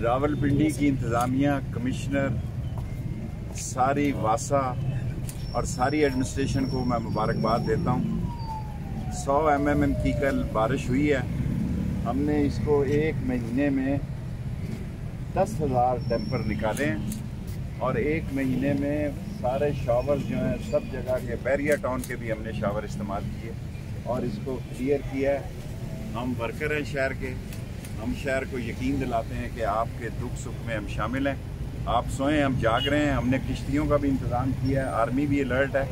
रावलपिंडी की इंतज़ामिया, कमिश्नर, सारी वासा और सारी एडमिनिस्ट्रेशन को मैं मुबारकबाद देता हूँ। 100 mm की कल बारिश हुई है। हमने इसको एक महीने में 10,000 टेम्पर निकाले हैं और एक महीने में सारे शावर जो हैं सब जगह के, बैरिया टाउन के भी हमने शावर इस्तेमाल किए और इसको क्लियर किया है। हम वर्कर हैं शहर के, हम शहर को यकीन दिलाते हैं कि आपके दुख सुख में हम शामिल हैं। आप सोएं, हम जाग रहे हैं। हमने किश्तियों का भी इंतज़ाम किया है, आर्मी भी अलर्ट है।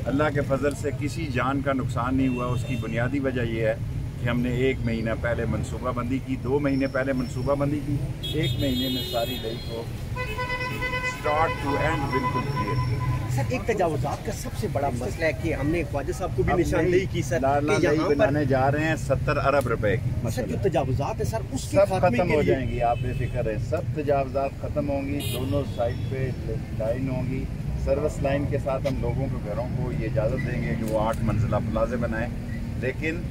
अल्लाह के फजल से किसी जान का नुकसान नहीं हुआ। उसकी बुनियादी वजह यह है कि हमने एक महीना पहले मनसूबाबंदी की, 2 महीने पहले मनसूबाबंदी की, एक महीने में सारी लई को स्टार्ट टू एंड बिल्कुल क्लियर। सर, एक तजावुज़ात का सबसे बड़ा मसला है कि हमने ख्वाजा साहब को भी निशानदेही की सर, कि यहाँ बनाने जा रहे हैं 70 अरब रुपए की। सर, जो तजावुज़ात है सर उसके सब खत्म हो जाएंगी, आप बेफिक्र रहें। सब तजावुज़ात खत्म होंगी, दोनों साइड पे लाइन होंगी। सर्विस लाइन के साथ हम लोगों के घरों को ये इजाज़त देंगे कि वो 8 मंजिला प्लाजे बनाएं। लेकिन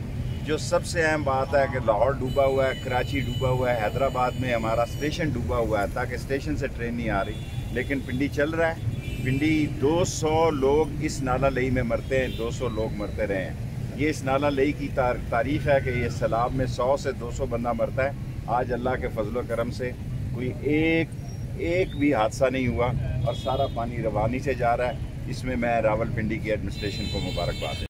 जो सबसे अहम बात है कि लाहौर डूबा हुआ है, कराची डूबा हुआ है, हैदराबाद में हमारा स्टेशन डूबा हुआ है ताकि स्टेशन से ट्रेन नहीं आ रही, लेकिन पिंडी चल रहा है। पिंडी 200 लोग इस नाला लई में मरते हैं, 200 लोग मरते रहे हैं। ये इस नाला लई की तारीफ है कि ये सैलाब में 100 से 200 बंदा मरता है। आज अल्लाह के फजल करम से कोई एक भी हादसा नहीं हुआ और सारा पानी रवानी से जा रहा है। इसमें मैं रावलपिंडी की एडमिनिस्ट्रेशन को मुबारकबाद